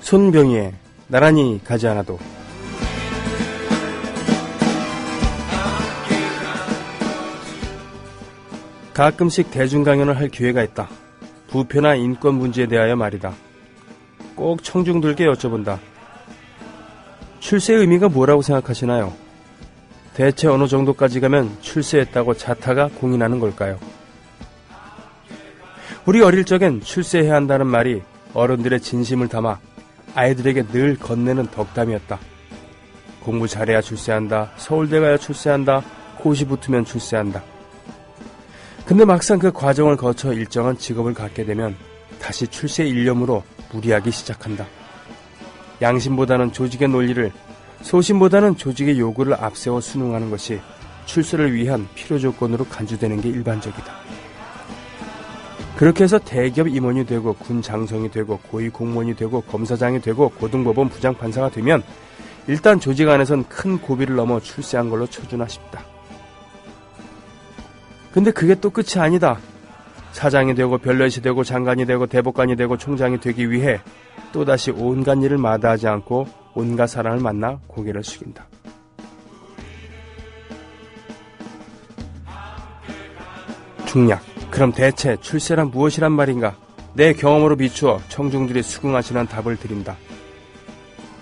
손병희의 나란히 가지 않아도. 가끔씩 대중강연을 할 기회가 있다. 부패나 인권 문제에 대하여 말이다. 꼭 청중들께 여쭤본다. 출세의 의미가 뭐라고 생각하시나요? 대체 어느 정도까지 가면 출세했다고 자타가 공인하는 걸까요? 우리 어릴 적엔 출세해야 한다는 말이 어른들의 진심을 담아 아이들에게 늘 건네는 덕담이었다. 공부 잘해야 출세한다. 서울대 가야 출세한다. 고시 붙으면 출세한다. 근데 막상 그 과정을 거쳐 일정한 직업을 갖게 되면 다시 출세 일념으로 무리하기 시작한다. 양심보다는 조직의 논리를, 소신보다는 조직의 요구를 앞세워 순응하는 것이 출세를 위한 필요 조건으로 간주되는 게 일반적이다. 그렇게 해서 대기업 임원이 되고 군 장성이 되고 고위 공무원이 되고 검사장이 되고 고등법원 부장판사가 되면 일단 조직 안에선 큰 고비를 넘어 출세한 걸로 쳐주나 싶다. 근데 그게 또 끝이 아니다. 사장이 되고 별렛이 되고 장관이 되고 대법관이 되고 총장이 되기 위해 또다시 온갖 일을 마다하지 않고 온갖 사람을 만나 고개를 숙인다. 중략. 그럼 대체 출세란 무엇이란 말인가? 내 경험으로 비추어 청중들이 수긍하시는 답을 드린다.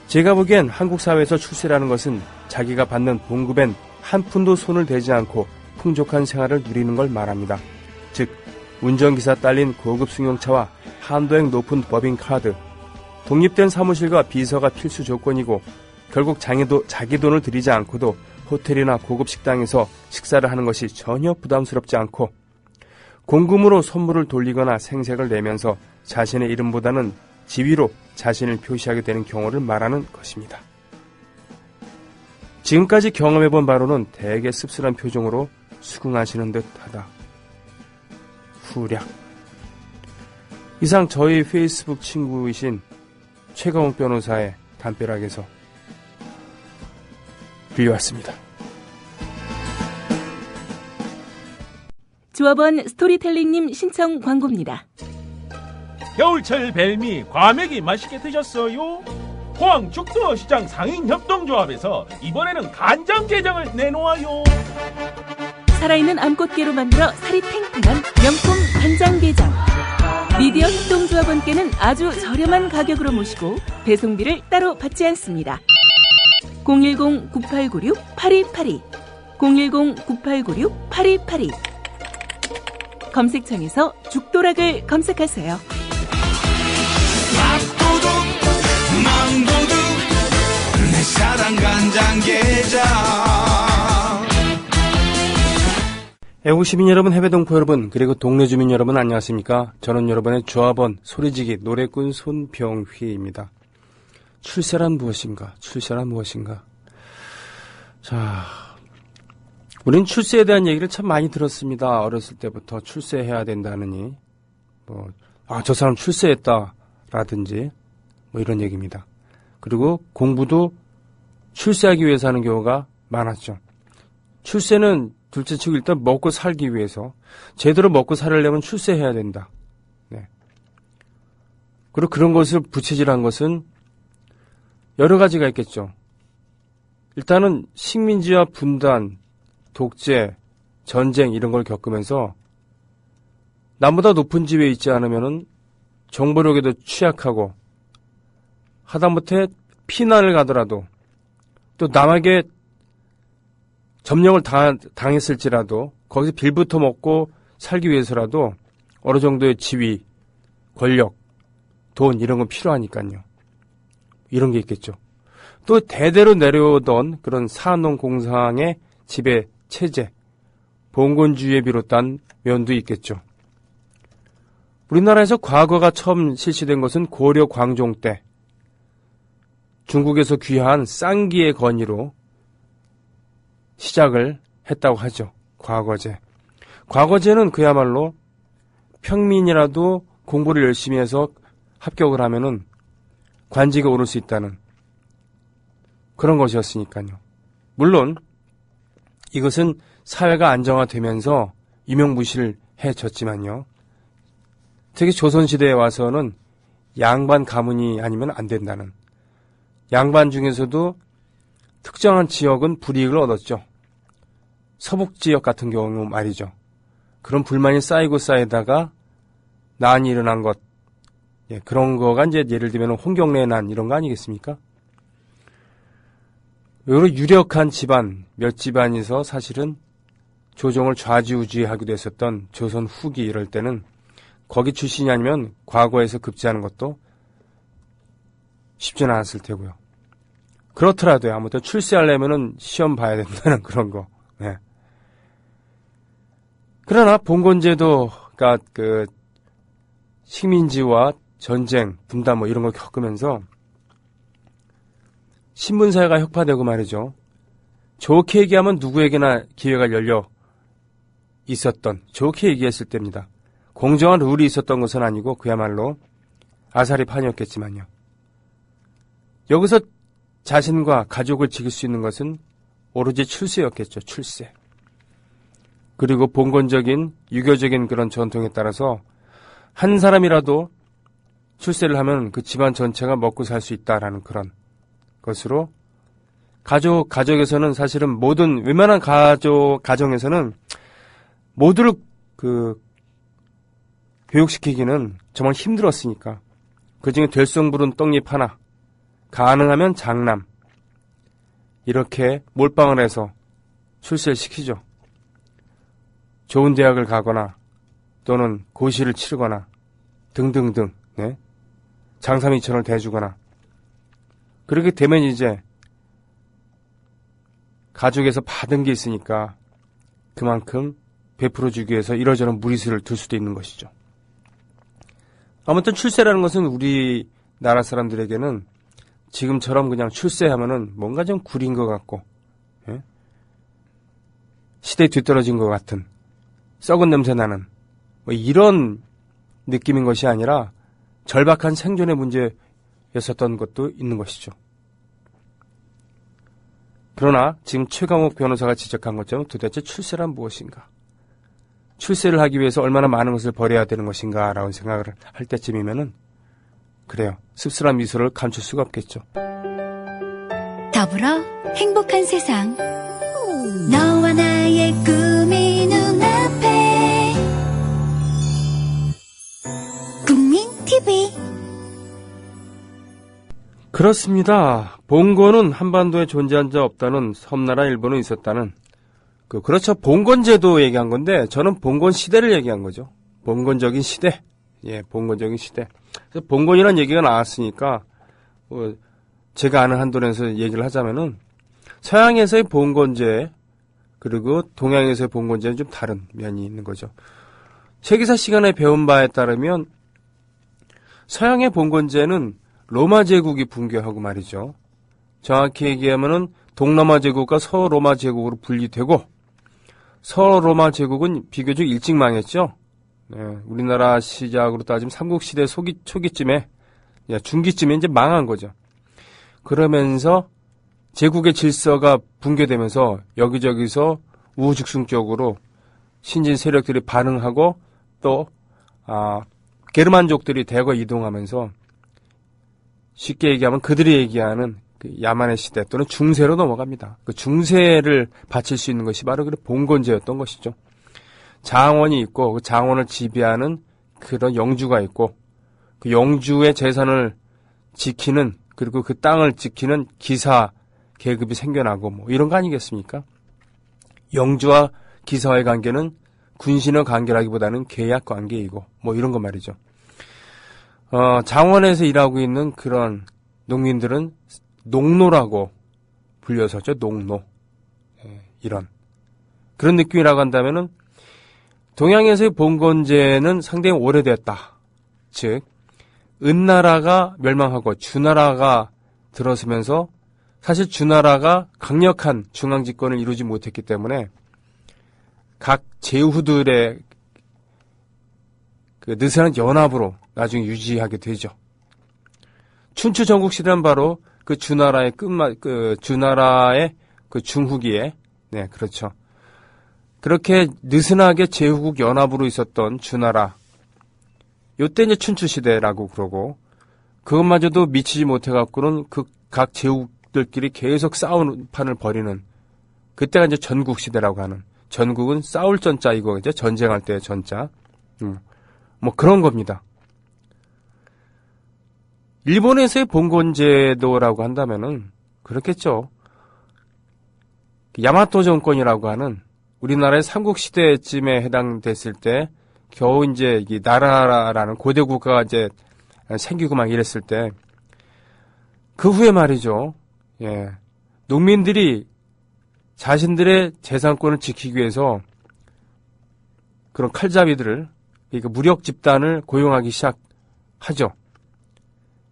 제가 보기엔 한국 사회에서 출세라는 것은 자기가 받는 봉급엔 한 푼도 손을 대지 않고 풍족한 생활을 누리는 걸 말합니다. 즉 운전기사 딸린 고급 승용차와 한도액 높은 법인카드, 독립된 사무실과 비서가 필수 조건이고 결국 자기 돈을 들이지 않고도 호텔이나 고급 식당에서 식사를 하는 것이 전혀 부담스럽지 않고 공금으로 선물을 돌리거나 생색을 내면서 자신의 이름보다는 지위로 자신을 표시하게 되는 경우를 말하는 것입니다. 지금까지 경험해본 바로는 대개 씁쓸한 표정으로 수긍하시는 듯하다. 후략. 이상 저희 페이스북 친구이신 최강욱 변호사의 담벼락에서 빌려왔습니다. 조합원 스토리텔링님 신청 광고입니다. 겨울철 벨미 과메기 맛있게 드셨어요? 포항 죽도시장 상인협동조합에서 이번에는 간장게장을 내놓아요. 살아있는 암꽃게로 만들어 살이 탱탱한 명품 간장게장. 미디어 협동조합원께는 아주 저렴한 가격으로 모시고 배송비를 따로 받지 않습니다. 010-9896-8282 010-9896-8282 검색창에서 죽도락을 검색하세요. 밥도둑 망도둑 내 사랑 간장게장. 애국 시민 여러분, 해외 동포 여러분, 그리고 동네 주민 여러분 안녕하십니까? 저는 여러분의 조합원, 소리지기, 노래꾼 손병휘입니다. 출세란 무엇인가? 출세란 무엇인가? 자, 우린 출세에 대한 얘기를 참 많이 들었습니다. 어렸을 때부터 출세해야 된다느니, 저 사람 출세했다라든지, 이런 얘기입니다. 그리고 공부도 출세하기 위해서 하는 경우가 많았죠. 출세는 둘째치고 일단 먹고 살기 위해서, 제대로 먹고 살려면 출세해야 된다. 네. 그리고 그런 것을 부채질한 것은 여러 가지가 있겠죠. 일단은 식민지와 분단, 독재, 전쟁 이런 걸 겪으면서 남보다 높은 지위에 있지 않으면은 정보력에도 취약하고 하다못해 피난을 가더라도 또 남에게 점령을 당했을지라도 거기서 빌부터 먹고 살기 위해서라도 어느 정도의 지위, 권력, 돈 이런 건 필요하니까요. 이런 게 있겠죠. 또 대대로 내려오던 그런 산업공상의 지배 체제, 봉건주의에 비롯한 면도 있겠죠. 우리나라에서 과거가 처음 실시된 것은 고려 광종 때 중국에서 귀한 쌍기의 건의로 시작을 했다고 하죠. 과거제. 과거제는 그야말로 평민이라도 공부를 열심히 해서 합격을 하면은 관직에 오를 수 있다는 그런 것이었으니까요. 물론 이것은 사회가 안정화되면서 유명무실해졌지만요. 특히 조선시대에 와서는 양반 가문이 아니면 안 된다는, 양반 중에서도 특정한 지역은 불이익을 얻었죠. 서북 지역 같은 경우 말이죠. 그런 불만이 쌓이고 쌓이다가 난이 일어난 것, 예, 그런 거가 이제 예를 들면 홍경래 난 이런 거 아니겠습니까? 여러 유력한 집안, 몇 집안에서 사실은 조정을 좌지우지하기도 했었던 조선 후기 이럴 때는 거기 출신이 아니면 과거에서 급제하는 것도 쉽지는 않았을 테고요. 그렇더라도요. 아무튼 출세하려면은 시험 봐야 된다는 그런 거. 네. 그러나 봉건제도가 그 식민지와 전쟁, 분단 뭐 이런 걸 겪으면서 신분사회가 혁파되고 말이죠. 좋게 얘기하면 누구에게나 기회가 열려 있었던, 좋게 얘기했을 때입니다. 공정한 룰이 있었던 것은 아니고 그야말로 아사리판이었겠지만요. 여기서 자신과 가족을 지킬 수 있는 것은 오로지 출세였겠죠. 출세. 그리고 봉건적인 유교적인 그런 전통에 따라서 한 사람이라도 출세를 하면 그 집안 전체가 먹고 살 수 있다라는 그런 것으로 가족에서는 사실은 모든 웬만한 가정에서는 모두를 교육시키기는 정말 힘들었으니까 그중에 될성부른 떡잎 하나, 가능하면 장남 이렇게 몰빵을 해서 출세를 시키죠. 좋은 대학을 가거나 또는 고시를 치르거나 등등등, 네? 장사미천을 대주거나. 그렇게 되면 이제 가족에서 받은 게 있으니까 그만큼 베풀어주기 위해서 이러저런 무리수를 둘 수도 있는 것이죠. 아무튼 출세라는 것은 우리나라 사람들에게는 지금처럼 그냥 출세하면은 뭔가 좀 구린 것 같고, 예? 시대에 뒤떨어진 것 같은, 썩은 냄새 나는 뭐 이런 느낌인 것이 아니라 절박한 생존의 문제였었던 것도 있는 것이죠. 그러나 지금 최강욱 변호사가 지적한 것처럼 도대체 출세란 무엇인가? 출세를 하기 위해서 얼마나 많은 것을 버려야 되는 것인가 라는 생각을 할 때쯤이면은 그래요. 씁쓸한 미소를 감출 수가 없겠죠. 더불어 행복한 세상 너와 나의 꿈이 눈앞에 국민 TV. 그렇습니다. 봉건은 한반도에 존재한 적 없다는 섬나라 일본은 있었다는 그렇죠. 봉건제도 얘기한 건데 저는 봉건 시대를 얘기한 거죠. 봉건적인 시대. 예, 봉건적인 시대. 그래서 봉건이라는 얘기가 나왔으니까 제가 아는 한도에서 얘기를 하자면은 서양에서의 봉건제 그리고 동양에서의 봉건제는 좀 다른 면이 있는 거죠. 세계사 시간에 배운 바에 따르면 서양의 봉건제는 로마 제국이 붕괴하고 말이죠. 정확히 얘기하면은 동로마 제국과 서로마 제국으로 분리되고 서로마 제국은 비교적 일찍 망했죠. 네, 우리나라 시작으로 따지면 삼국시대 초기쯤에 중기쯤에 이제 망한 거죠. 그러면서 제국의 질서가 붕괴되면서 여기저기서 우후죽순적으로 신진 세력들이 반응하고 또 게르만족들이 대거 이동하면서 쉽게 얘기하면 그들이 얘기하는 그 야만의 시대 또는 중세로 넘어갑니다. 그 중세를 바칠 수 있는 것이 바로 그 봉건제였던 것이죠. 장원이 있고 그 장원을 지배하는 그런 영주가 있고 그 영주의 재산을 지키는 그리고 그 땅을 지키는 기사 계급이 생겨나고 뭐 이런 거 아니겠습니까? 영주와 기사와의 관계는 군신의 관계라기보다는 계약 관계이고 뭐 이런 거 말이죠. 장원에서 일하고 있는 그런 농민들은 농노라고 불렸었죠. 농노. 예, 이런 그런 느낌이라고 한다면은 동양에서의 봉건제는 상당히 오래됐다. 즉 은나라가 멸망하고 주나라가 들어서면서 사실 주나라가 강력한 중앙집권을 이루지 못했기 때문에 각 제후들의 그 느슨한 연합으로 나중에 유지하게 되죠. 춘추 전국시대는 바로 그 주나라의 주나라의 그 중후기에, 네, 그렇죠. 그렇게 느슨하게 제후국 연합으로 있었던 주나라. 요때 이제 춘추시대라고 그러고, 그것마저도 미치지 못해갖고는 그 각 제국들끼리 계속 싸우는 판을 벌이는, 그때가 이제 전국시대라고 하는, 전국은 싸울 전자 이거죠. 전쟁할 때의 전자. 뭐 그런 겁니다. 일본에서의 봉건제도라고 한다면은 그렇겠죠. 야마토 정권이라고 하는 우리나라의 삼국시대쯤에 해당됐을 때 겨우 이제 이 나라라는 고대 국가가 이제 생기고 막 이랬을 때, 그 후에 말이죠. 예. 농민들이 자신들의 재산권을 지키기 위해서 그런 칼잡이들을, 그러니까 무력 집단을 고용하기 시작하죠.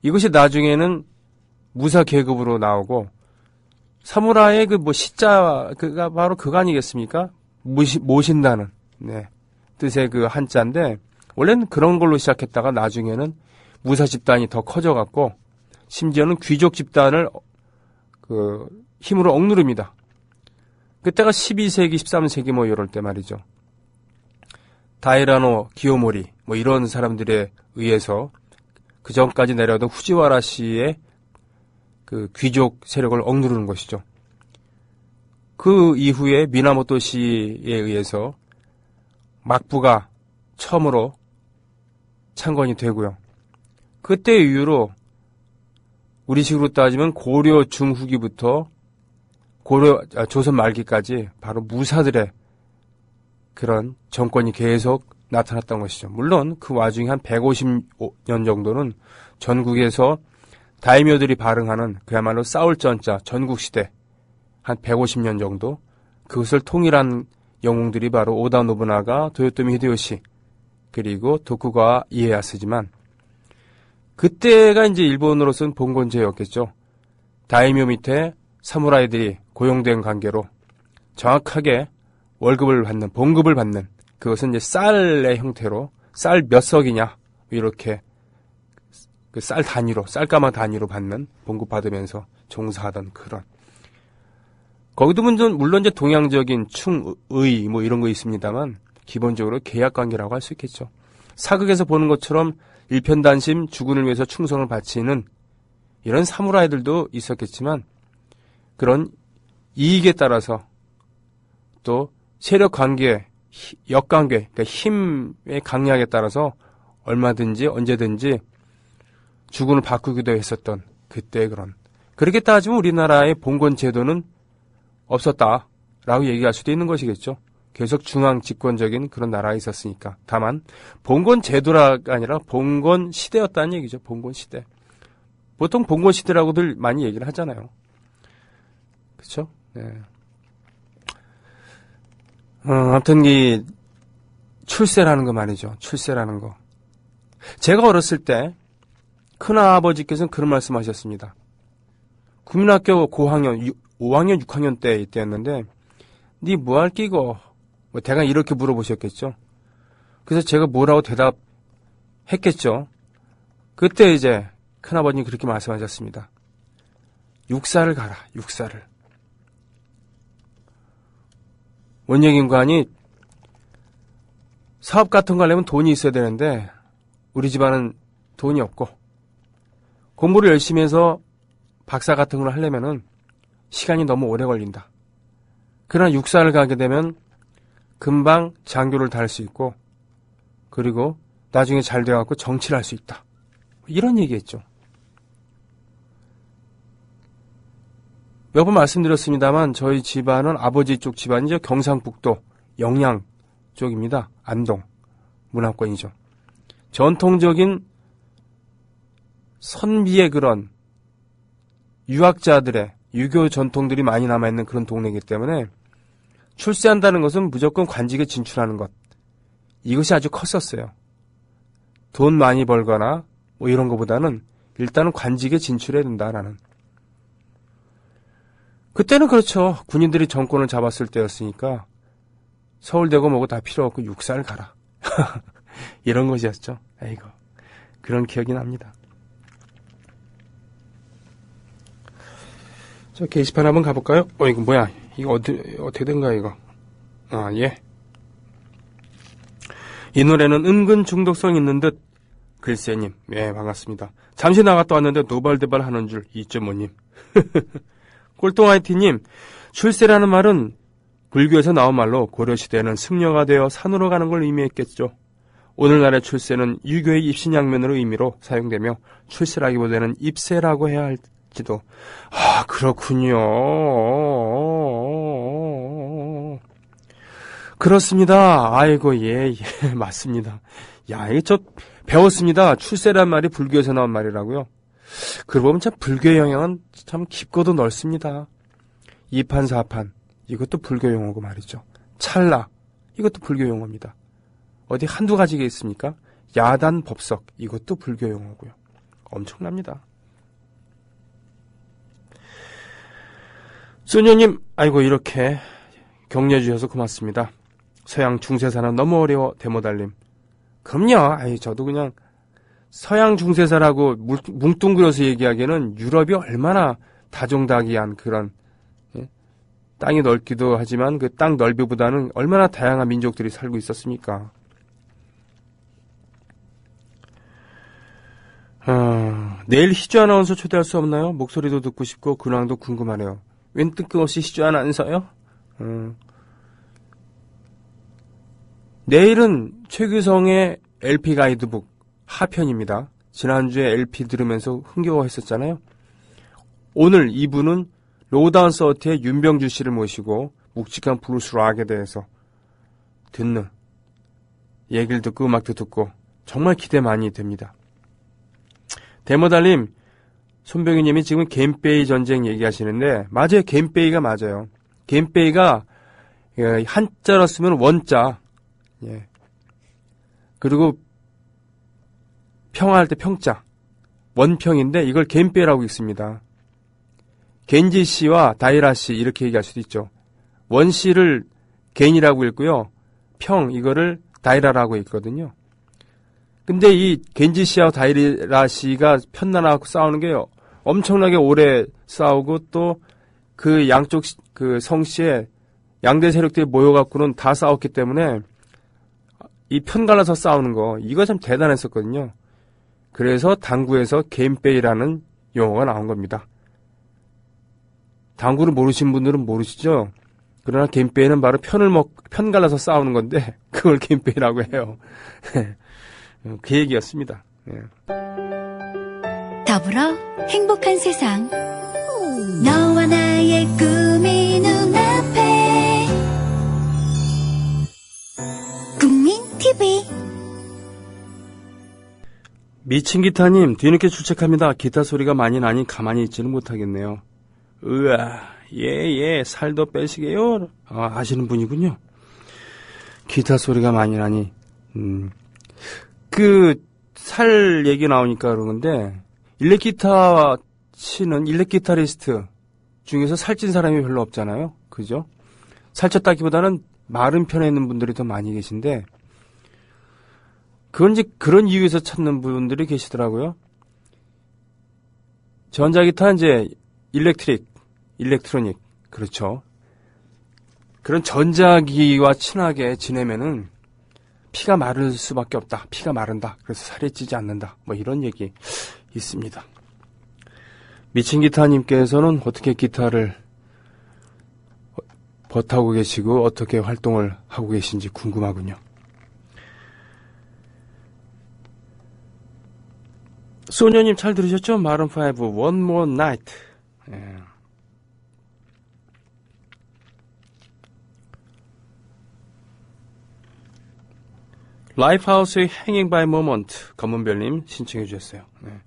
이것이 나중에는 무사 계급으로 나오고, 사무라이의 그 뭐 시자가 바로 그거 아니겠습니까? 모신다는, 네, 뜻의 그 한자인데, 원래는 그런 걸로 시작했다가 나중에는 무사 집단이 더 커져갖고, 심지어는 귀족 집단을 그 힘으로 억누릅니다. 그때가 12세기, 13세기 뭐 이럴 때 말이죠. 다이라노 기요모리 뭐 이런 사람들에 의해서 그 전까지 내려오던 후지와라 씨의 그 귀족 세력을 억누르는 것이죠. 그 이후에 미나모토 씨에 의해서 막부가 처음으로 창건이 되고요. 그때 이후로 우리식으로 따지면 고려 중후기부터 조선 말기까지 바로 무사들의 그런 정권이 계속 나타났던 것이죠. 물론 그 와중에 한 150년 정도는 전국에서 다이묘들이 발흥하는 그야말로 싸울 전자 전국시대, 한 150년 정도 그것을 통일한 영웅들이 바로 오다 노부나가, 도요토미 히데요시, 그리고 도쿠가와 이에야스지만, 그때가 이제 일본으로서는 봉건제였겠죠. 다이묘 밑에 사무라이들이 고용된 관계로 정확하게 월급을 받는, 봉급을 받는, 그것은 이제 쌀의 형태로, 쌀 몇 석이냐, 이렇게 그 쌀 단위로, 쌀가마 단위로 받는, 봉급 받으면서 종사하던 그런. 거기도 물론 이제 동양적인 충의 뭐 이런 거 있습니다만, 기본적으로 계약 관계라고 할 수 있겠죠. 사극에서 보는 것처럼 일편단심 주군을 위해서 충성을 바치는 이런 사무라이들도 있었겠지만, 그런 이익에 따라서 또 세력 관계, 역관계, 그러니까 힘의 강약에 따라서 얼마든지 언제든지 주군을 바꾸기도 했었던 그때의 그런. 그렇게 따지면 우리나라의 봉건 제도는 없었다라고 얘기할 수도 있는 것이겠죠. 계속 중앙 집권적인 그런 나라가 있었으니까. 다만 봉건 제도가 아니라 봉건 시대였다는 얘기죠. 봉건 시대. 보통 봉건 시대라고들 많이 얘기를 하잖아요. 그렇죠? 네. 아무튼 이 출세라는 거 말이죠. 출세라는 거. 제가 어렸을 때 큰아버지께서는 그런 말씀하셨습니다. 국민학교 고학년 5학년 6학년 때였는데 니 뭐 할 끼고 뭐 대강 이렇게 물어보셨겠죠. 그래서 제가 뭐라고 대답했겠죠. 그때 이제 큰아버님이 그렇게 말씀하셨습니다. 육사를 가라. 육사를. 원예기관이 사업 같은 거 하려면 돈이 있어야 되는데 우리 집안은 돈이 없고 공부를 열심히 해서 박사 같은 걸 하려면은 시간이 너무 오래 걸린다. 그러나 육사를 가게 되면 금방 장교를 달 수 있고 그리고 나중에 잘 돼갖고 정치를 할 수 있다. 이런 얘기했죠. 몇 번 말씀드렸습니다만 저희 집안은 아버지 쪽 집안이죠. 경상북도 영양 쪽입니다. 안동 문화권이죠. 전통적인 선비의 그런 유학자들의 유교 전통들이 많이 남아있는 그런 동네이기 때문에 출세한다는 것은 무조건 관직에 진출하는 것. 이것이 아주 컸었어요. 돈 많이 벌거나 뭐 이런 것보다는 일단은 관직에 진출해야 된다라는. 그때는 그렇죠. 군인들이 정권을 잡았을 때였으니까 서울대고 뭐고 다 필요 없고 육사를 가라. 이런 것이었죠. 아이고 그런 기억이 납니다. 저 게시판 한번 가볼까요? 이거 뭐야? 이거 어떻게 된 거야, 이거? 예. 이 노래는 은근 중독성 있는 듯 글쎄님, 예, 반갑습니다. 잠시 나갔다 왔는데 노발대발 하는 줄 2.5님. 꼴똥아이티님, 출세라는 말은 불교에서 나온 말로 고려시대에는 승려가 되어 산으로 가는 걸 의미했겠죠. 오늘날의 출세는 유교의 입신양면으로 의미로 사용되며 출세라기보다는 입세라고 해야 할지도. 아, 그렇군요. 그렇습니다. 아이고, 예, 맞습니다. 야, 이게 저 배웠습니다. 출세란 말이 불교에서 나온 말이라고요. 그러고 보면 참 불교의 영향은 참 깊고도 넓습니다. 이판사판, 이것도 불교 용어고 말이죠. 찰나, 이것도 불교 용어입니다. 어디 한두 가지가 있습니까? 야단 법석, 이것도 불교 용어고요. 엄청납니다. 소녀님, 아이고 이렇게 격려해 주셔서 고맙습니다. 서양 중세사는 너무 어려워 데모달님. 그럼요. 아이 저도 그냥 서양 중세사라고 뭉뚱그려서 얘기하기에는 유럽이 얼마나 다종다기한 그런, 예? 땅이 넓기도 하지만 그 땅 넓이보다는 얼마나 다양한 민족들이 살고 있었습니까? 내일 희주 아나운서 초대할 수 없나요? 목소리도 듣고 싶고 근황도 궁금하네요. 웬 뜬금없이 희주 아나운서요? 내일은 최규성의 LP 가이드북 하편입니다. 지난주에 LP 들으면서 흥겨워했었잖아요. 오늘 2부는 로다운 서티의 윤병주 씨를 모시고 묵직한 블루스 락에 대해서 듣는 얘기를 듣고 음악도 듣고 정말 기대 많이 됩니다. 데모달님, 손병희님이 지금 겐베이 전쟁 얘기하시는데 맞아요. 겐베이가 맞아요. 겐베이가 한자로 쓰면 원자, 예. 그리고 평화할 때 평자, 원평인데 이걸 겐베이라고 읽습니다. 겐지 씨와 다이라 씨 이렇게 얘기할 수도 있죠. 원 씨를 겐이라고 읽고요. 평 이거를 다이라라고 읽거든요. 근데 이 겐지 씨와 다이라 씨가 편나나고 싸우는 게 엄청나게 오래 싸우고 또 그 양쪽 그 성씨에 양대 세력들이 모여갖고는 다 싸웠기 때문에 이 편갈라서 싸우는 거 이거 참 대단했었거든요. 그래서 당구에서 겐베이라는 용어가 나온 겁니다. 당구를 모르신 분들은 모르시죠? 그러나 겐베이는 바로 편갈라서 싸우는 건데 그걸 겐베이라고 해요. 그 얘기였습니다. 네. 더불어 행복한 세상 너와 나의 꿈이 눈앞에 국민 TV 미친 기타님 뒤늦게 출첵합니다. 기타 소리가 많이 나니 가만히 있지는 못하겠네요. 으아 예 살도 빼시게요. 아시는 분이군요. 기타 소리가 많이 나니 그 살 얘기 나오니까 그러는데 일렉 기타 치는 일렉 기타리스트 중에서 살찐 사람이 별로 없잖아요. 그죠? 살쪘다기보다는 마른 편에 있는 분들이 더 많이 계신데 그건 이제 그런 이유에서 찾는 분들이 계시더라고요. 전자기타 이제 일렉트로닉 그렇죠. 그런 전자기와 친하게 지내면은 피가 마를 수밖에 없다. 피가 마른다. 그래서 살이 찌지 않는다. 뭐 이런 얘기 있습니다. 미친 기타님께서는 어떻게 기타를 버타고 계시고 어떻게 활동을 하고 계신지 궁금하군요. 소녀님 잘 들으셨죠? 마룬5 One More Night. 예. 라이프하우스의 Hanging by Moment 검은별님 신청해 주셨어요. 네.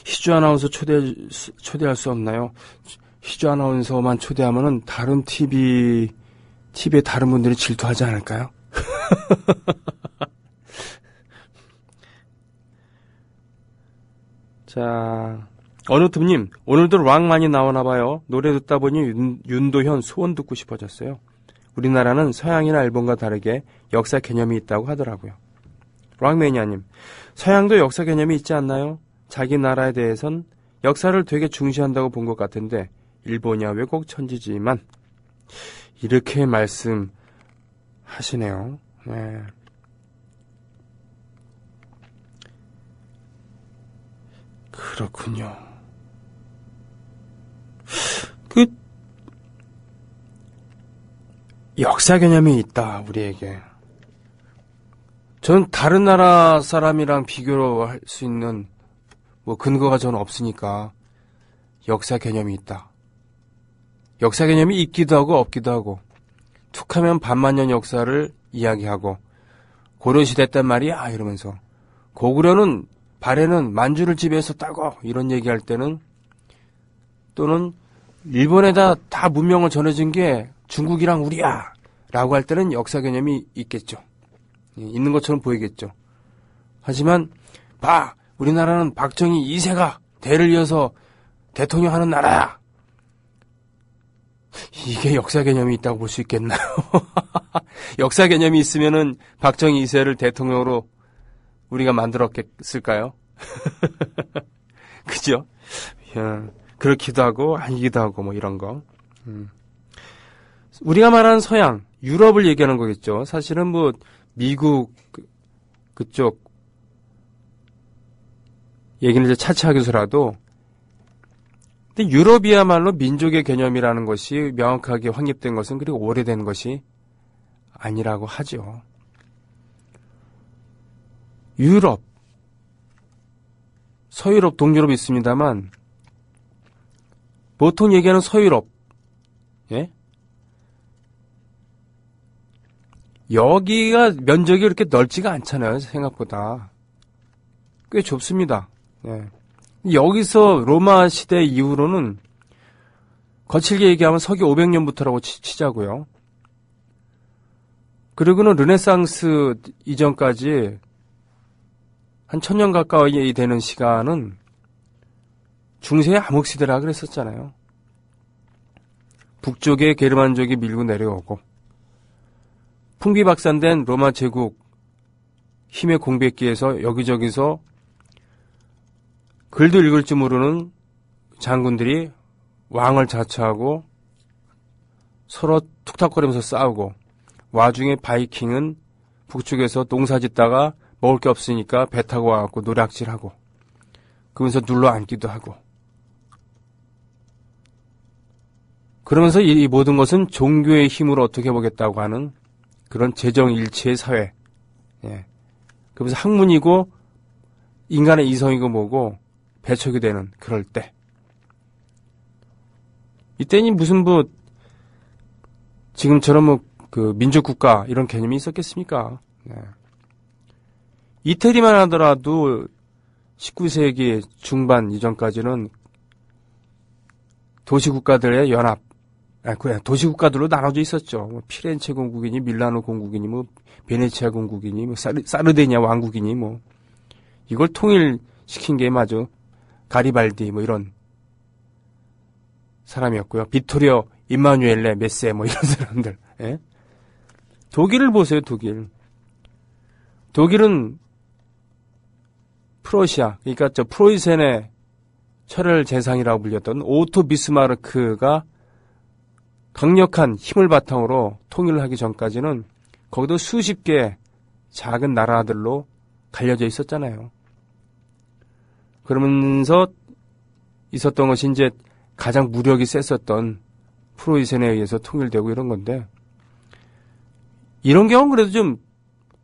희주 아나운서 초대할 수 없나요? 희주 아나운서만 초대하면은 다른 TV의 다른 분들이 질투하지 않을까요? 자, 어느틈님 오늘도 락 많이 나오나봐요. 노래 듣다 보니 윤도현 소원 듣고 싶어졌어요. 우리나라는 서양이나 일본과 다르게 역사 개념이 있다고 하더라고요. 락매니아님, 서양도 역사 개념이 있지 않나요? 자기 나라에 대해선 역사를 되게 중시한다고 본 것 같은데 일본이야 왜곡 천지지만 이렇게 말씀하시네요. 네. 그렇군요. 그 역사 개념이 있다, 우리에게. 저는 다른 나라 사람이랑 비교할 수 있는 뭐 근거가 저는 없으니까 역사 개념이 있다. 역사 개념이 있기도 하고 없기도 하고, 툭하면 반만년 역사를 이야기하고, 고려시대 때 말이야 이러면서, 고구려는 발해는 만주를 지배했었다고 이런 얘기할 때는, 또는 일본에다 다 문명을 전해준 게 중국이랑 우리야 라고 할 때는 역사 개념이 있겠죠. 있는 것처럼 보이겠죠. 하지만 봐, 우리나라는 박정희 2세가 대를 이어서 대통령 하는 나라야. 이게 역사 개념이 있다고 볼 수 있겠나요? 역사 개념이 있으면은 박정희 2세를 대통령으로 우리가 만들었겠을까요? 그죠? 그렇기도 하고 아니기도 하고 뭐 이런 거. 우리가 말하는 서양, 유럽을 얘기하는 거겠죠. 사실은 뭐 미국 그쪽 얘기는 이제 차치하게서라도, 근데 유럽이야말로 민족의 개념이라는 것이 명확하게 확립된 것은, 그리고 오래된 것이 아니라고 하죠. 유럽, 서유럽, 동유럽이 있습니다만 보통 얘기하는 서유럽, 예? 여기가 면적이 그렇게 넓지가 않잖아요. 생각보다 꽤 좁습니다. 예. 여기서 로마 시대 이후로는 거칠게 얘기하면 서기 500년부터라고 치자고요. 그리고는 르네상스 이전까지 한 1000년 가까이 되는 시간은 중세의 암흑시대라 그랬었잖아요. 북쪽에 게르만족이 밀고 내려오고, 풍비박산된 로마 제국 힘의 공백기에서 여기저기서 글도 읽을 줄 모르는 장군들이 왕을 자처하고 서로 툭탁거리면서 싸우고, 와중에 바이킹은 북쪽에서 농사 짓다가 먹을 게 없으니까 배 타고 와갖고 노략질하고, 그러면서 눌러 앉기도 하고, 그러면서 이 모든 것은 종교의 힘으로 어떻게 해보겠다고 하는 그런 재정일치의 사회. 예. 그러면서 학문이고 인간의 이성이고 뭐고 배척이 되는 그럴 때. 이때는 무슨 뭐 지금처럼 뭐 그 민족국가 이런 개념이 있었겠습니까? 예. 이태리만 하더라도 19세기 중반 이전까지는 도시국가들의 연합, 도시국가들로 나눠져 있었죠. 뭐 피렌체 공국이니 밀라노 공국이니 뭐 베네치아 공국이니 뭐 사르데니아 왕국이니 뭐 이걸 통일시킨 게 마저 가리발디 뭐 이런 사람이었고요. 비토리오 임마누엘레 메세 뭐 이런 사람들. 예? 독일을 보세요. 독일은 프로시아, 그러니까 저 프로이센의 철혈 재상이라고 불렸던 오토 비스마르크가 강력한 힘을 바탕으로 통일을 하기 전까지는 거기도 수십 개의 작은 나라들로 갈려져 있었잖아요. 그러면서 있었던 것이 이제 가장 무력이 셌었던 프로이센에 의해서 통일되고 이런 건데, 이런 경우는 그래도 좀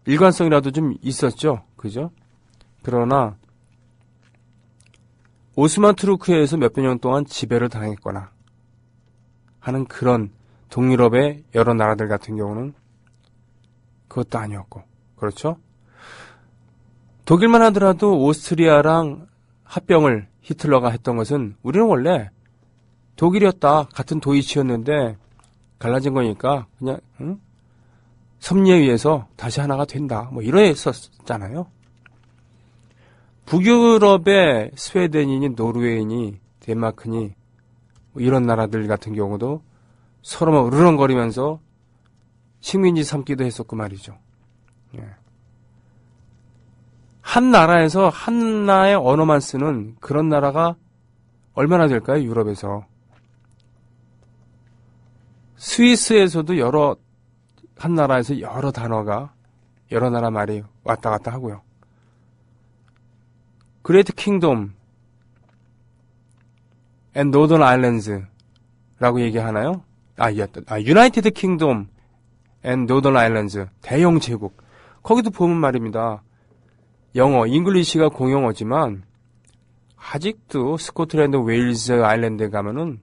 일관성이라도 좀 있었죠. 그죠? 그러나 오스만 투르크에 의해서 몇백 년 동안 지배를 당했거나 하는 그런 동유럽의 여러 나라들 같은 경우는 그것도 아니었고, 그렇죠? 독일만 하더라도 오스트리아랑 합병을 히틀러가 했던 것은, 우리는 원래 독일이었다, 같은 도이치였는데 갈라진 거니까 그냥 섭리에 의해서 다시 하나가 된다, 뭐 이랬었잖아요. 북유럽의 스웨덴이니 노르웨이니 덴마크니 뭐 이런 나라들 같은 경우도 서로 막 으르렁거리면서 식민지 삼기도 했었고 말이죠. 예. 한 나라에서 하나의 언어만 쓰는 그런 나라가 얼마나 될까요? 유럽에서. 스위스에서도 한 나라에서 여러 단어가, 여러 나라 말이 왔다 갔다 하고요. 그레이트 킹덤, and Northern Islands라고 얘기하나요? 유나이티드 킹덤 and Northern Islands, 대영 제국. 거기도 보면 말입니다. 영어, 잉글리시가 공용어지만 아직도 스코틀랜드, 웨일즈 아일랜드에 가면은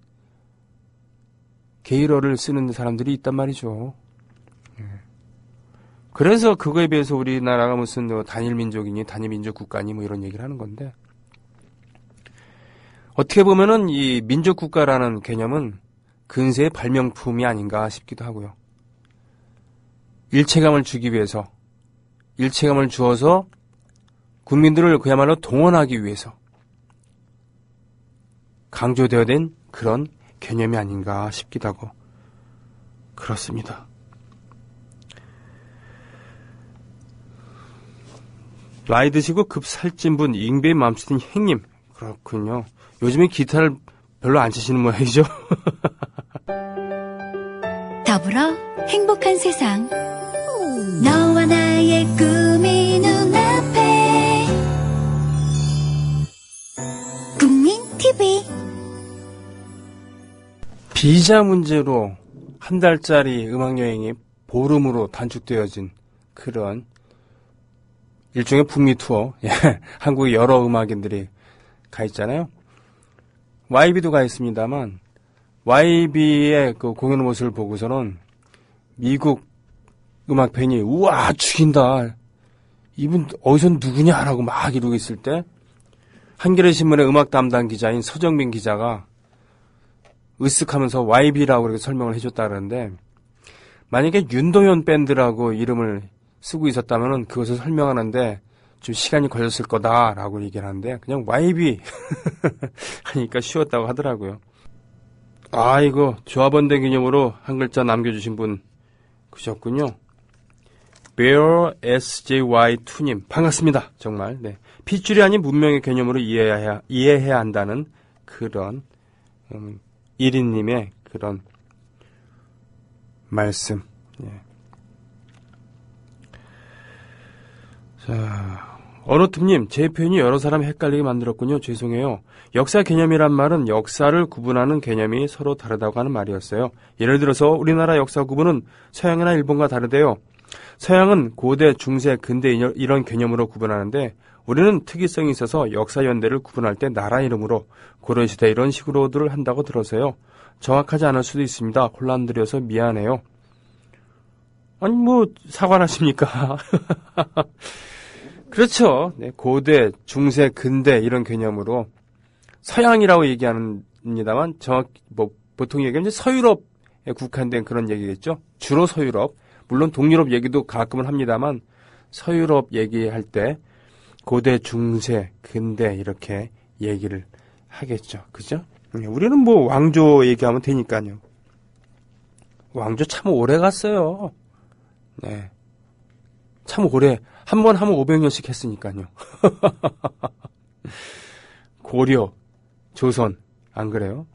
게일어를 쓰는 사람들이 있단 말이죠. 그래서 그거에 비해서 우리나라가 무슨 단일 민족이니 단일 민족 국가니 뭐 이런 얘기를 하는 건데, 어떻게 보면은 이 민족 국가라는 개념은 근세의 발명품이 아닌가 싶기도 하고요. 일체감을 주기 위해서, 일체감을 주어서 국민들을 그야말로 동원하기 위해서 강조되어야 된 그런 개념이 아닌가 싶기도 하고 그렇습니다. 나이 드시고 급 살찐 분, 잉베이 맘스틴 행님. 그렇군요. 요즘에 기타를 별로 안 치시는 모양이죠? 더불어 행복한 세상. 너와 나의 꿈이 눈앞에. 국민 TV. 비자 문제로 한 달짜리 음악여행이 보름으로 단축되어진 그런 일종의 북미 투어. 한국의 여러 음악인들이 가 있잖아요. YB도 가 있습니다만, YB의 그 공연 모습을 보고서는 미국 음악 팬이 우와 죽인다, 이분 어디서 누구냐라고 막 이러고 있을 때 한겨레 신문의 음악 담당 기자인 서정민 기자가 으쓱하면서 YB라고 그렇게 설명을 해줬다 그러는데, 만약에 윤동현 밴드라고 이름을 쓰고 있었다면은 그것을 설명하는데 좀 시간이 걸렸을 거다라고 얘기를 하는데, 그냥 YB 하니까 쉬웠다고 하더라고요. 이거 조합원대 기념으로 한 글자 남겨주신 분 그셨군요. Bear SJY2님 반갑습니다. 정말. 네. 핏줄이 아닌 문명의 개념으로 이해해야 한다는 그런 1인님의 그런 말씀. 예. 자, 어느틈님, 제 표현이 여러 사람 헷갈리게 만들었군요. 죄송해요. 역사 개념이란 말은 역사를 구분하는 개념이 서로 다르다고 하는 말이었어요. 예를 들어서 우리나라 역사 구분은 서양이나 일본과 다르대요. 서양은 고대, 중세, 근대 이런 개념으로 구분하는데, 우리는 특이성이 있어서 역사 연대를 구분할 때 나라 이름으로, 고려시대 이런 식으로들 한다고 들어서요. 정확하지 않을 수도 있습니다. 혼란드려서 미안해요. 아니 뭐 사과하십니까? 그렇죠. 네, 고대, 중세, 근대 이런 개념으로 서양이라고 얘기합니다만, 보통 얘기하면 서유럽에 국한된 그런 얘기겠죠. 주로 서유럽. 물론 동유럽 얘기도 가끔은 합니다만, 서유럽 얘기할 때 고대, 중세, 근대 이렇게 얘기를 하겠죠. 그죠? 우리는 뭐 왕조 얘기하면 되니까요. 왕조 참 오래 갔어요. 네. 참 오래, 한 번 하면 500년씩 했으니까요. 고려, 조선, 안 그래요?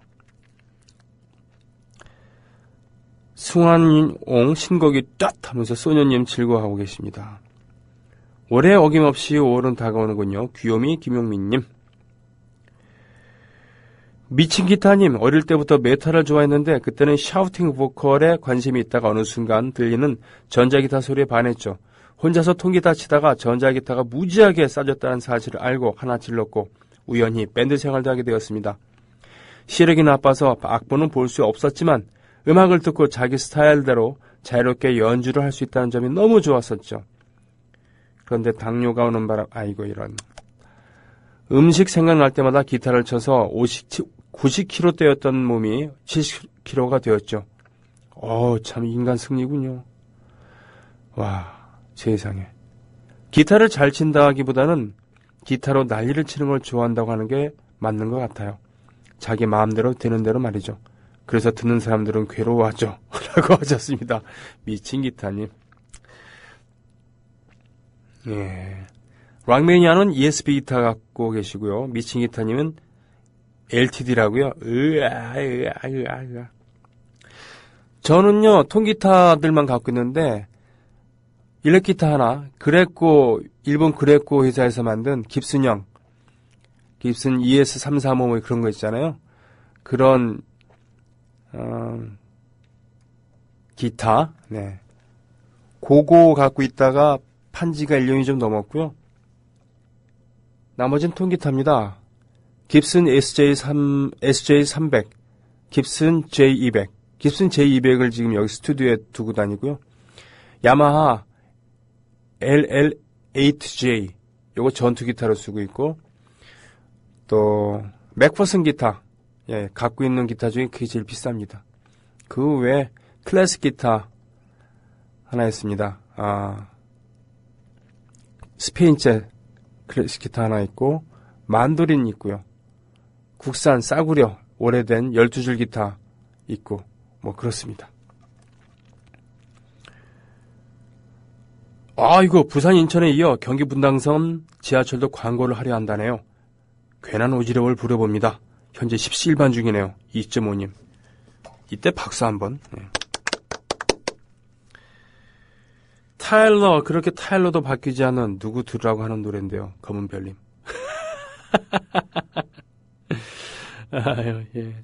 승환옹 신곡이 딱 하면서 소녀님 즐거워하고 계십니다. 올해 어김없이 5월은 다가오는군요. 귀요미 김용민님. 미친 기타님, 어릴 때부터 메탈을 좋아했는데 그때는 샤우팅 보컬에 관심이 있다가 어느 순간 들리는 전자기타 소리에 반했죠. 혼자서 통기타 치다가 전자기타가 무지하게 싸졌다는 사실을 알고 하나 질렀고 우연히 밴드 생활도 하게 되었습니다. 시력이 나빠서 악보는 볼 수 없었지만 음악을 듣고 자기 스타일대로 자유롭게 연주를 할 수 있다는 점이 너무 좋았었죠. 그런데 당뇨가 오는 바람, 아이고 이런. 음식 생각날 때마다 기타를 쳐서 90kg 떼었던 몸이 70kg가 되었죠. 참 인간 승리군요. 와, 세상에. 기타를 잘 친다 하기보다는 기타로 난리를 치는 걸 좋아한다고 하는 게 맞는 것 같아요. 자기 마음대로 되는 대로 말이죠. 그래서 듣는 사람들은 괴로워하죠. 라고 하셨습니다. 미친 기타님. 예. 락매니아는 ESP 기타 갖고 계시고요. 미친 기타님은 LTD라고요. 저는요, 통기타들만 갖고 있는데, 일렉기타 하나, 일본 그레코 회사에서 만든 깁슨 ES335 그런 거 있잖아요. 그런 기타, 네. 그거 갖고 있다가 판지가 1년이 좀 넘었고요. 나머지는 통기타입니다. 깁슨 SJ300, 깁슨 J200, 깁슨 J200을 지금 여기 스튜디오에 두고 다니고요. 야마하 LL8J, 요거 전투 기타로 쓰고 있고, 또 맥퍼슨 기타, 예, 갖고 있는 기타 중에 그게 제일 비쌉니다. 그 외에 클래식 기타 하나 있습니다. 스페인제 클래식 기타 하나 있고, 만도린 있고요. 국산 싸구려 오래된 12줄 기타 있고, 뭐 그렇습니다. 이거 부산 인천에 이어 경기 분당선 지하철도 광고를 하려 한다네요. 괜한 오지랖을 부려봅니다. 현재 17반 중이네요. 2.5님. 이때 박수 한번. 네. 타일러, 그렇게 타일러도 바뀌지 않은 누구 들으라고 하는 노래인데요. 검은별님. 아유, 예.